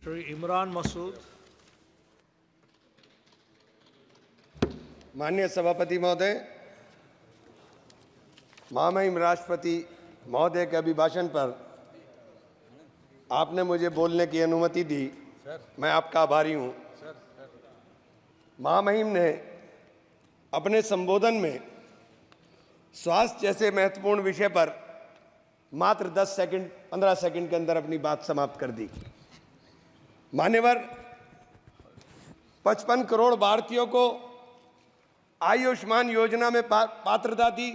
Dr. Imran Masood. माननीय सभापति महोदय, महामहिम राष्ट्रपति महोदय के अभिभाषण पर आपने मुझे बोलने की अनुमति दी। मैं आपका आभारी हूं। महामहिम ने अपने संबोधन में स्वास्थ्य जैसे महत्वपूर्ण विषय पर मात्र 10 सेकंड 15 सेकंड के अंदर अपनी बात समाप्त कर दी। मान्यवर, 55 करोड़ भारतीयों को आयुष्मान योजना में पात्रता दी।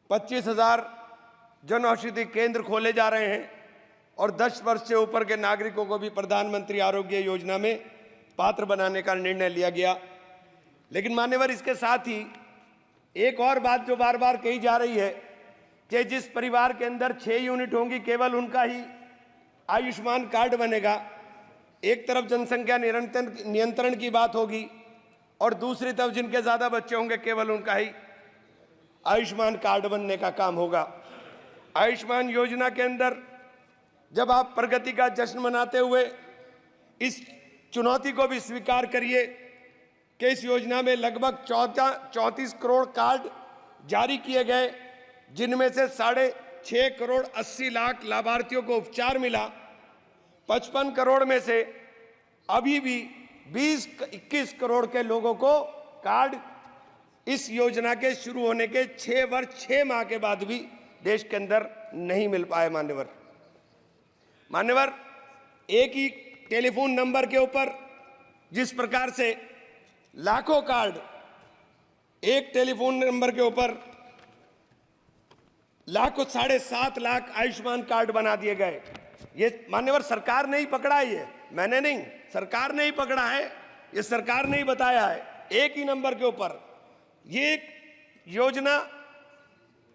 25,000 जन औषधि केंद्र खोले जा रहे हैं और 10 वर्ष से ऊपर के नागरिकों को भी प्रधानमंत्री आरोग्य योजना में पात्र बनाने का निर्णय लिया गया। लेकिन मान्यवर, इसके साथ ही एक और बात जो बार बार कही जा रही है कि जिस परिवार के अंदर 6 यूनिट होंगी केवल उनका ही आयुष्मान कार्ड बनेगा। एक तरफ जनसंख्या नियंत्रण की बात होगी और दूसरी तरफ जिनके ज्यादा बच्चे होंगे केवल उनका ही आयुष्मान कार्ड बनने का काम होगा। आयुष्मान योजना के अंदर जब आप प्रगति का जश्न मनाते हुए इस चुनौती को भी स्वीकार करिए कि इस योजना में लगभग 34 करोड़ कार्ड जारी किए गए, जिनमें से 6.5 करोड़ 80 लाख लाभार्थियों को उपचार मिला। 55 करोड़ में से अभी भी 20-21 करोड़ के लोगों को कार्ड इस योजना के शुरू होने के 6 वर्ष 6 माह के बाद भी देश के अंदर नहीं मिल पाए। मान्यवर, एक ही टेलीफोन नंबर के ऊपर जिस प्रकार से लाखों कार्ड एक टेलीफोन नंबर के ऊपर लाखों 7.5 लाख आयुष्मान कार्ड बना दिए गए। ये मान्यवर सरकार ने ही पकड़ा है, ये मैंने नहीं, सरकार ने ही पकड़ा है, ये सरकार ने ही बताया है। एक ही नंबर के ऊपर ये एक योजना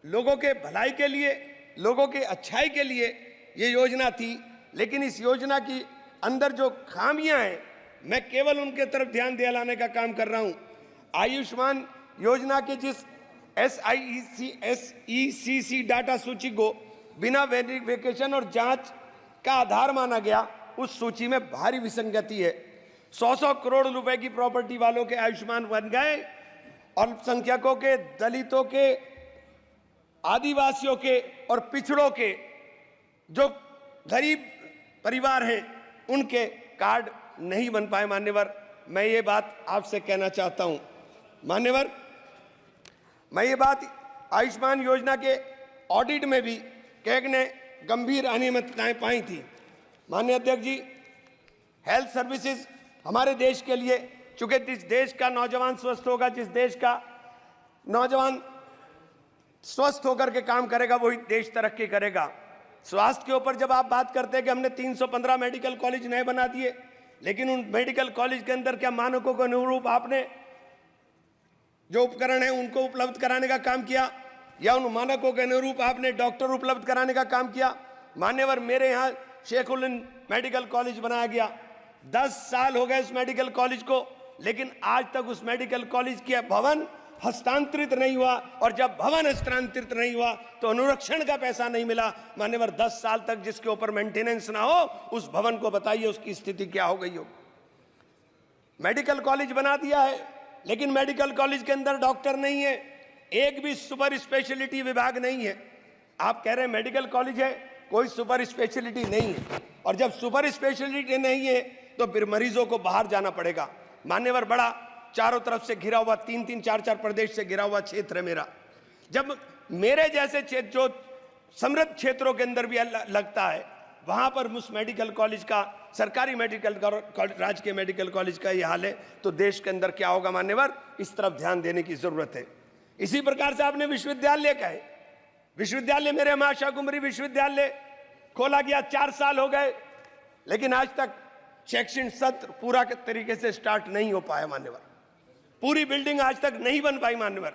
लोगों के भलाई के लिए, लोगों के अच्छाई के लिए ये योजना थी। लेकिन इस योजना की अंदर जो खामियां हैं, मैं केवल उनके तरफ ध्यान दिलाने का काम कर रहा हूं। आयुष्मान योजना के जिस SECC डाटा सूची को बिना वेरिफिकेशन और जांच का आधार माना गया, उस सूची में भारी विसंगति है। 100 करोड़ रुपए की प्रॉपर्टी वालों के आयुष्मान बन गए, अल्पसंख्यकों के, दलितों के, आदिवासियों के और पिछड़ों के जो गरीब परिवार हैं उनके कार्ड नहीं बन पाए। मान्यवर, मैं ये बात आपसे कहना चाहता हूं। मान्यवर, मैं ये बात आयुष्मान योजना के ऑडिट में भी कैग ने गंभीर अनियमितताएं पाई थी। माननीय अध्यक्ष जी, हेल्थ सर्विसेज हमारे देश के लिए, चूंकि जिस देश का नौजवान स्वस्थ होगा, जिस देश का नौजवान स्वस्थ होकर के काम करेगा, वही देश तरक्की करेगा। स्वास्थ्य के ऊपर जब आप बात करते हैं कि हमने 315 मेडिकल कॉलेज नए बना दिए, लेकिन उन मेडिकल कॉलेज के अंदर क्या मानकों के अनुरूप आपने जो उपकरण है उनको उपलब्ध कराने का काम किया, या उन मानकों के अनुरूप आपने डॉक्टर उपलब्ध कराने का काम किया? मान्यवर, मेरे यहाँ शेखुल मेडिकल कॉलेज बनाया गया, 10 साल हो गए उस मेडिकल कॉलेज को, लेकिन आज तक उस मेडिकल कॉलेज के भवन हस्तांतरित नहीं हुआ, और जब भवन हस्तांतरित नहीं हुआ तो अनुरक्षण का पैसा नहीं मिला। मान्यवर, 10 साल तक जिसके ऊपर मेंटेनेंस ना हो, उस भवन को बताइए उसकी स्थिति क्या हो गई हो। मेडिकल कॉलेज बना दिया है, लेकिन मेडिकल कॉलेज के अंदर डॉक्टर नहीं है, एक भी सुपर स्पेशलिटी विभाग नहीं है। आप कह रहे हैं मेडिकल कॉलेज है, कोई सुपर स्पेशलिटी नहीं है, और जब सुपर स्पेशलिटी नहीं है तो फिर मरीजों को बाहर जाना पड़ेगा। मान्यवर, बड़ा चारों तरफ से घिरा हुआ, 3-3, 4-4 प्रदेश से घिरा हुआ क्षेत्र है मेरा। जब मेरे जैसे क्षेत्र जो समृद्ध क्षेत्रों के अंदर भी लगता है, वहां पर उस मेडिकल कॉलेज का, सरकारी मेडिकल राजकीय मेडिकल कॉलेज का यह हाल है, तो देश के अंदर क्या होगा? मान्यवर, इस तरफ ध्यान देने की जरूरत है। इसी प्रकार से आपने विश्वविद्यालय का है, विश्वविद्यालय मेरे मां शाकुंभरी विश्वविद्यालय खोला गया, 4 साल हो गए, लेकिन आज तक शैक्षणिक सत्र पूरा तरीके से स्टार्ट नहीं हो पाया। मान्यवर, पूरी बिल्डिंग आज तक नहीं बन पाई। मान्यवर,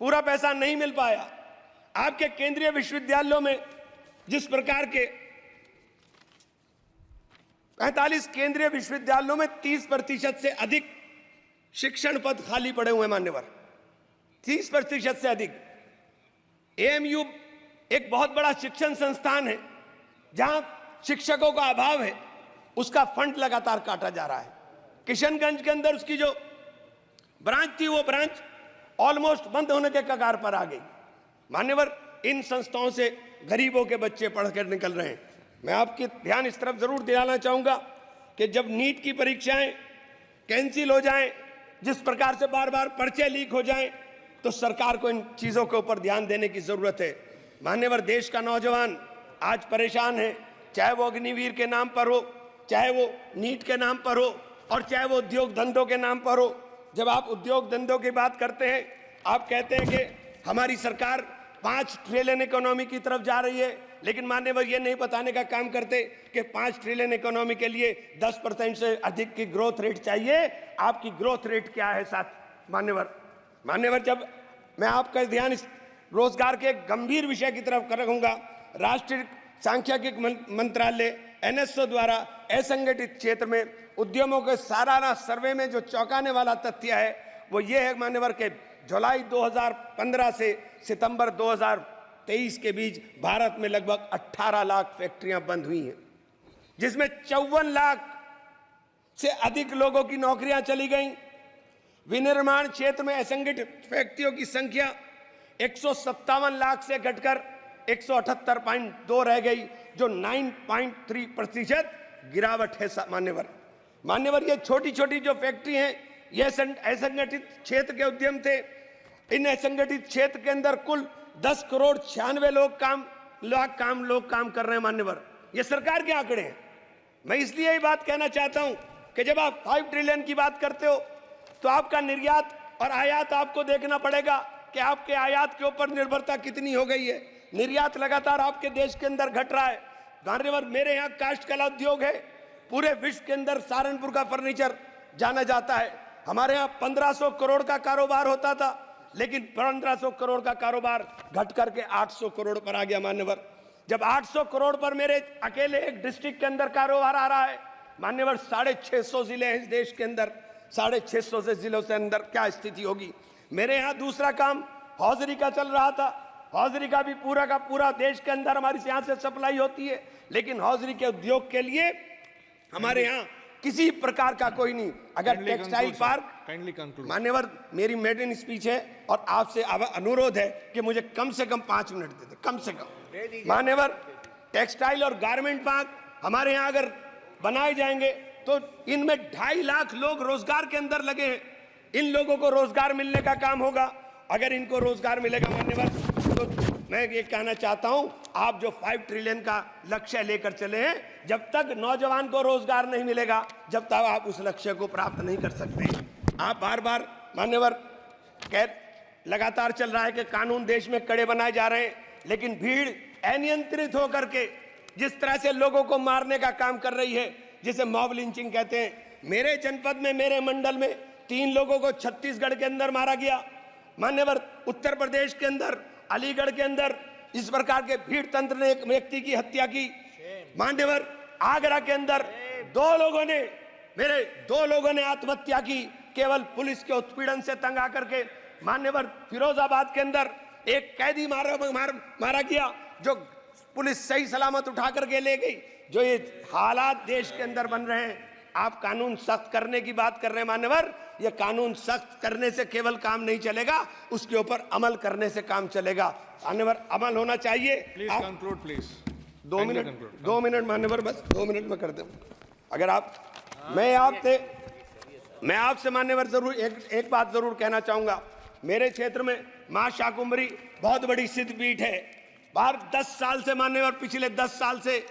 पूरा पैसा नहीं मिल पाया। आपके केंद्रीय विश्वविद्यालयों में जिस प्रकार के 45 केंद्रीय विश्वविद्यालयों में 30% से अधिक शिक्षण पद खाली पड़े हुए। मान्यवर, 30% से अधिक। AMU एक बहुत बड़ा शिक्षण संस्थान है जहां शिक्षकों का अभाव है, उसका फंड लगातार काटा जा रहा है। किशनगंज के अंदर उसकी जो ब्रांच थी वो ब्रांच ऑलमोस्ट बंद होने के कगार पर आ गई। मान्यवर, इन संस्थाओं से गरीबों के बच्चे पढ़कर निकल रहे हैं। मैं आपके ध्यान इस तरफ जरूर दिलाना चाहूंगा कि जब नीट की परीक्षाएं कैंसिल हो जाएं, जिस प्रकार से बार बार पर्चे लीक हो जाएं, तो सरकार को इन चीजों के ऊपर ध्यान देने की जरूरत है। मान्यवर, देश का नौजवान आज परेशान है, चाहे वो अग्निवीर के नाम पर हो, चाहे वो नीट के नाम पर हो, और चाहे वो उद्योग धंधों के नाम पर हो। जब आप उद्योग धंधों की बात करते हैं, आप कहते हैं कि हमारी सरकार 5 ट्रिलियन इकोनॉमी की तरफ जा रही है, लेकिन मान्यवर ये नहीं बताने का काम करते कि 5 ट्रिलियन इकोनॉमी के लिए 10% से अधिक की ग्रोथ रेट चाहिए। आपकी ग्रोथ रेट क्या है साथ मान्यवर, जब मैं आपका ध्यान इस रोजगार के गंभीर विषय की तरफ रखूंगा, राष्ट्रीय सांख्यिकी मंत्रालय NSO द्वारा असंगठित क्षेत्र में उद्यमों के सालाना सर्वे में जो चौंकाने वाला तथ्य है वो ये है मान्यवर के जुलाई 2015 से सितंबर 2023 के बीच भारत में लगभग 18 लाख फैक्ट्रियां बंद हुई हैं, जिसमें 54 लाख से अधिक लोगों की नौकरियां चली गईं। विनिर्माण क्षेत्र में असंगठित व्यक्तियों की संख्या 157 लाख से घटकर 178.2 रह गई, जो 9.3% गिरावट है। मान्यवर, ये छोटी छोटी जो फैक्ट्री हैं, ये असंगठित क्षेत्र के उद्यम थे। इन असंगठित क्षेत्र के अंदर कुल 10 करोड़ 96 लाख लोग काम कर रहे हैं। मान्यवर, ये सरकार के आंकड़े हैं। मैं इसलिए ये बात कहना चाहता हूं कि जब आप 5 ट्रिलियन की बात करते हो तो आपका निर्यात और आयात आपको देखना पड़ेगा कि आपके आयात के ऊपर निर्भरता कितनी हो गई है। निर्यात लगातार आपके देश के अंदर घट रहा है। मान्यवर, मेरे यहाँ काष्ठ कला उद्योग है, पूरे विश्व के अंदर सहारनपुर का फर्नीचर जाना जाता है। हमारे यहाँ 1500 करोड़ का कारोबार होता था, लेकिन 1500 करोड़ का कारोबार घट करके 800 करोड़ पर आ गया। मान्यवर, जब 800 करोड़ पर मेरे अकेले एक डिस्ट्रिक्ट के अंदर कारोबार आ रहा है, मान्यवर 650 जिले हैं इस देश के अंदर, 650 से जिलों से अंदर क्या स्थिति होगी। मेरे यहाँ दूसरा काम हौजरी का चल रहा था। हौजरी का भी पूरा का पूरा देश के अंदर हमारी यहाँ से सप्लाई होती है, लेकिन हौजरी के उद्योग के लिए हमारे यहाँ किसी प्रकार का कोई नहीं। अगर टेक्सटाइल पार्क, मान्यवर मेरी मेडन स्पीच है और आपसे अनुरोध है कि मुझे कम से कम 5 मिनट दे दे, कम से कम। मान्यवर, टेक्सटाइल और गारमेंट पार्क हमारे यहाँ अगर बनाए जाएंगे तो इनमें 2.5 लाख लोग रोजगार के अंदर लगे हैं। इन लोगों को रोजगार मिलने का काम होगा। अगर इनको रोजगार मिलेगा मान्यवर, तो मैं ये कहना चाहता हूं, आप जो 5 ट्रिलियन का लक्ष्य लेकर चले हैं, जब तक नौजवान को रोजगार नहीं मिलेगा, जब तक आप उस लक्ष्य को प्राप्त नहीं कर सकते। आप बार बार मान्यवर लगातार चल रहा है कि कानून देश में कड़े बनाए जा रहे हैं, लेकिन भीड़ अनियंत्रित होकर के जिस तरह से लोगों को मारने का काम कर रही है, जिसे मॉब लिंचिंग कहते हैं। मेरे जनपद में, मेरे मंडल में 3 लोगों को छत्तीसगढ़ के अंदर मारा गया। मान्यवर, उत्तर प्रदेश के अंदर, अलीगढ़ के अंदर इस प्रकार के भीड़ तंत्र ने एक व्यक्ति की हत्या की। मान्यवर, आगरा के अंदर 2 लोगों ने आत्महत्या की, केवल पुलिस के उत्पीड़न से तंग आकर के। मान्यवर, फिरोजाबाद के अंदर एक कैदी मारा गया, जो पुलिस सही सलामत उठा करके ले गई। जो ये हालात देश के अंदर बन रहे हैं, आप कानून सख्त करने की बात कर रहे हैं। मान्यवर, ये कानून सख्त करने से केवल काम नहीं चलेगा, उसके ऊपर अमल करने से काम चलेगा। मान्यवर, अमल होना चाहिए। Please conclude, please. 2 मिनट मान्यवर, बस 2 मिनट में कर दूं। अगर आप मैं आपसे मान्यवर जरूर एक बात जरूर कहना चाहूंगा। मेरे क्षेत्र में मां शाकुंभरी बहुत बड़ी सिद्धपीठ है। बाहर 10 साल से मान्यवर, पिछले 10 साल से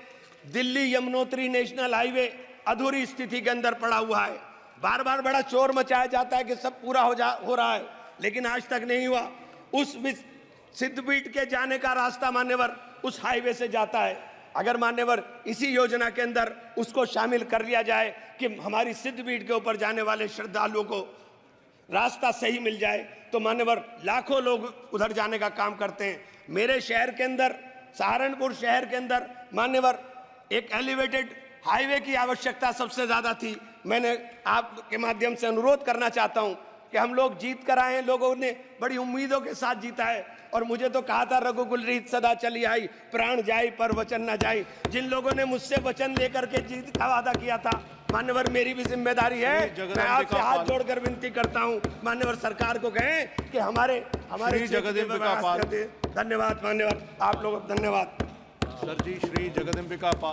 दिल्ली यमुनोत्री नेशनल हाईवे अधूरी स्थिति के अंदर पड़ा हुआ है। बार बार बड़ा शोर मचाया जाता है कि सब पूरा हो रहा है, लेकिन आज तक नहीं हुआ। उस सिद्धपीठ के जाने का रास्ता मान्यवर उस हाईवे से जाता है। अगर मान्यवर इसी योजना के अंदर उसको शामिल कर लिया जाए कि हमारी सिद्धपीठ के ऊपर जाने वाले श्रद्धालुओं को रास्ता सही मिल जाए, तो मान्यवर लाखों लोग उधर जाने का काम करते हैं। मेरे शहर के अंदर, सहारनपुर शहर के अंदर मान्यवर एक एलिवेटेड हाईवे की आवश्यकता सबसे ज्यादा थी। मैंने आपके माध्यम से अनुरोध करना चाहता हूं कि हम लोग जीत कर आए हैं, लोगों ने बड़ी उम्मीदों के साथ जीता है। और मुझे तो कहा था रघुकुल रीत सदा चली आई, प्राण जाई पर वचन न जाई। जिन लोगों ने मुझसे वचन लेकर के जीत का वादा किया था, मान्यवर मेरी भी जिम्मेदारी है, मैं आपसे हाथ जोड़कर विनती करता हूं मान्यवर सरकार को कहें कि हमारे धन्यवाद मान्यवर, आप लोग धन्यवाद। सर जी, श्री जगदम्बिका पाल।